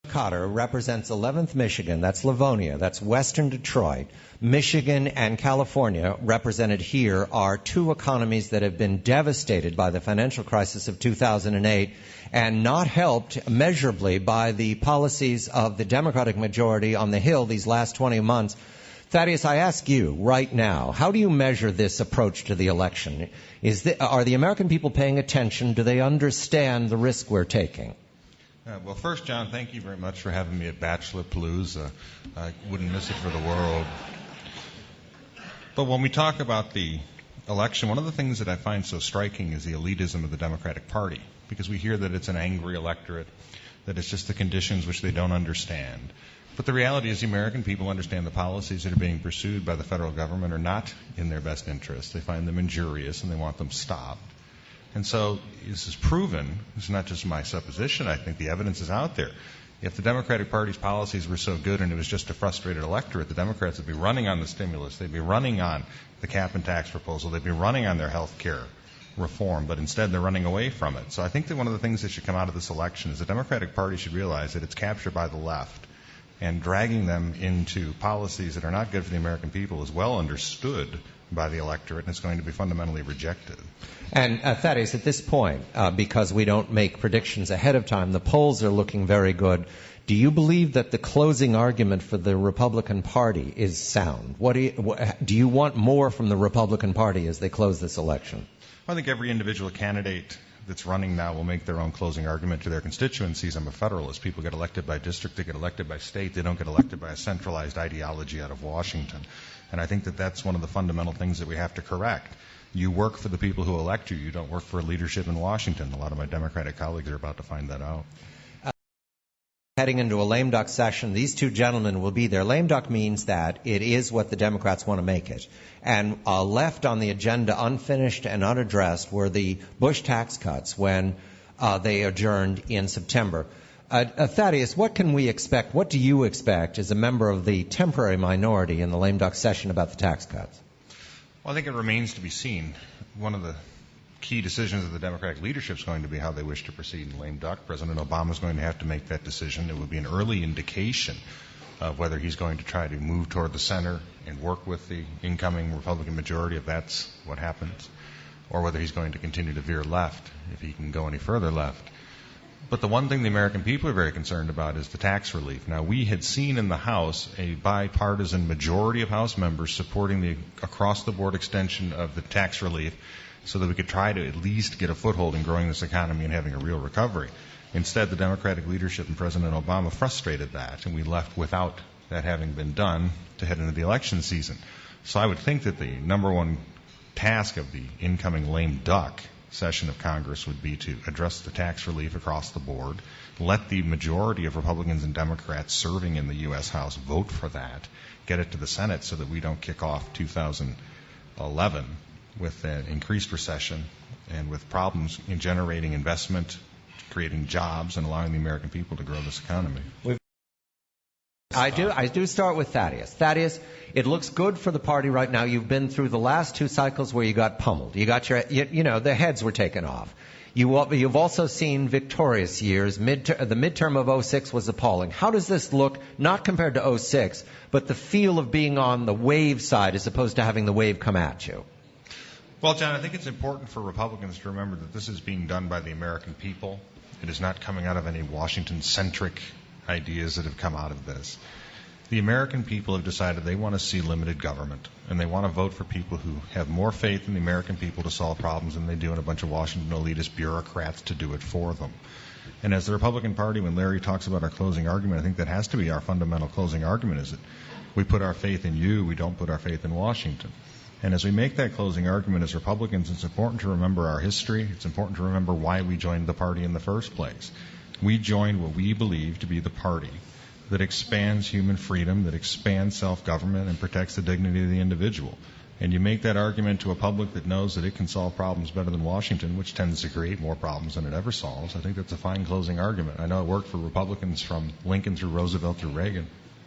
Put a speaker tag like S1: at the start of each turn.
S1: McCotter represents 11th Michigan, that's Livonia, that's western Detroit. Michigan and California, represented here, are two economies that have been devastated by the financial crisis of 2008 and not helped measurably by the policies of the Democratic majority on the Hill these last 20 months. Thaddeus, I ask you right now, how do you measure this approach to the election? Are the American people paying attention? Do they understand the risk we're taking?
S2: Well, first, John, thank you very much for having me at Batchelor Palooza. I wouldn't miss it for the world. But when we talk about the election, one of the things that I find so striking is the elitism of the Democratic Party, because we hear that it's an angry electorate, that it's just the conditions which they don't understand. But the reality is the American people understand the policies that are being pursued by the federal government are not in their best interest. They find them injurious and they want them stopped. And so this is proven. It's not just my supposition. I think the evidence is out there. If the Democratic Party's policies were so good and it was just a frustrated electorate, the Democrats would be running on the stimulus. They'd be running on the cap and tax proposal. They'd be running on their health care reform. But instead, they're running away from it. So I think that one of the things that should come out of this election is the Democratic Party should realize that it's captured by the left. And dragging them into policies that are not good for the American people is well understood by the electorate, and it's going to be fundamentally rejected.
S1: And Thaddeus, at this point, because we don't make predictions ahead of time, the polls are looking very good. Do you believe that the closing argument for the Republican Party is sound? Do you want more from the Republican Party as they close this election?
S2: I think every individual candidate that's running now will make their own closing argument to their constituencies. I'm a federalist. People get elected by district. They get elected by state. They don't get elected by a centralized ideology out of Washington. And I think that that's one of the fundamental things that we have to correct. You work for the people who elect you. You don't work for leadership in Washington. A lot of my Democratic colleagues are about to find that out.
S1: Heading into a lame duck session, these two gentlemen will be there. Lame duck means that it is what the Democrats want to make it. And left on the agenda, unfinished and unaddressed, were the Bush tax cuts when they adjourned in September. Thaddeus, what can we expect? What do you expect as a member of the temporary minority in the lame duck session about the tax cuts?
S2: Well, I think it remains to be seen. One of the key decisions of the Democratic leadership is going to be how they wish to proceed in lame duck. President Obama is going to have to make that decision. It would be an early indication of whether he's going to try to move toward the center and work with the incoming Republican majority, if that's what happens, or whether he's going to continue to veer left, if he can go any further left. But the one thing the American people are very concerned about is the tax relief. Now, we had seen in the House a bipartisan majority of House members supporting the across-the-board extension of the tax relief so that we could try to at least get a foothold in growing this economy and having a real recovery. Instead, the Democratic leadership and President Obama frustrated that, and we left without that having been done to head into the election season. So I would think that the number one task of the incoming lame duck session of Congress would be to address the tax relief across the board, let the majority of Republicans and Democrats serving in the U.S. House vote for that, get it to the Senate so that we don't kick off 2011 with an increased recession and with problems in generating investment, creating jobs, and allowing the American people to grow this economy.
S1: I do start with Thaddeus. Thaddeus, it looks good for the party right now. You've been through the last two cycles where you got pummeled. You got the heads were taken off. You've also seen victorious years. The midterm of 06 was appalling. How does this look, not compared to 06, but the feel of being on the wave side as opposed to having the wave come at you?
S2: Well, John, I think it's important for Republicans to remember that this is being done by the American people. It is not coming out of any Washington-centric ideas that have come out of this. The American people have decided they want to see limited government, and they want to vote for people who have more faith in the American people to solve problems than they do in a bunch of Washington elitist bureaucrats to do it for them. And as the Republican Party, when Larry talks about our closing argument, I think that has to be our fundamental closing argument, is that we put our faith in you, we don't put our faith in Washington. And as we make that closing argument as Republicans, it's important to remember our history. It's important to remember why we joined the party in the first place. We joined what we believe to be the party that expands human freedom, that expands self-government, and protects the dignity of the individual. And you make that argument to a public that knows that it can solve problems better than Washington, which tends to create more problems than it ever solves. I think that's a fine closing argument. I know it worked for Republicans from Lincoln through Roosevelt through Reagan.